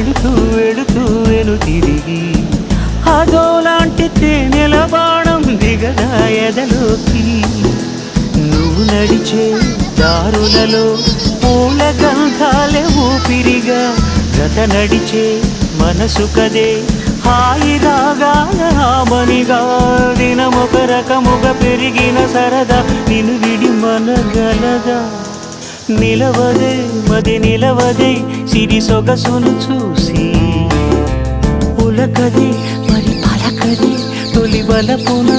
వెళుతూ వెళుతూ వెను తిరిగి అదోలాంటి తేనెల బాణం దిగదా ఎదలోకి. నువ్వు నడిచే దారులలో పూల గంధాలే ఊపిరిగా గత నడిచే మనసు కదే హాయి రాగాల ఆమనిగా. దినమొక రకముగా పెరిగిన సరదా నిన్ను విడి మనగలదా. నిలవదే మది నిలవదే సిరి సొగసును చూసి ఉలకదే మరి పలకదే తొలి వలపున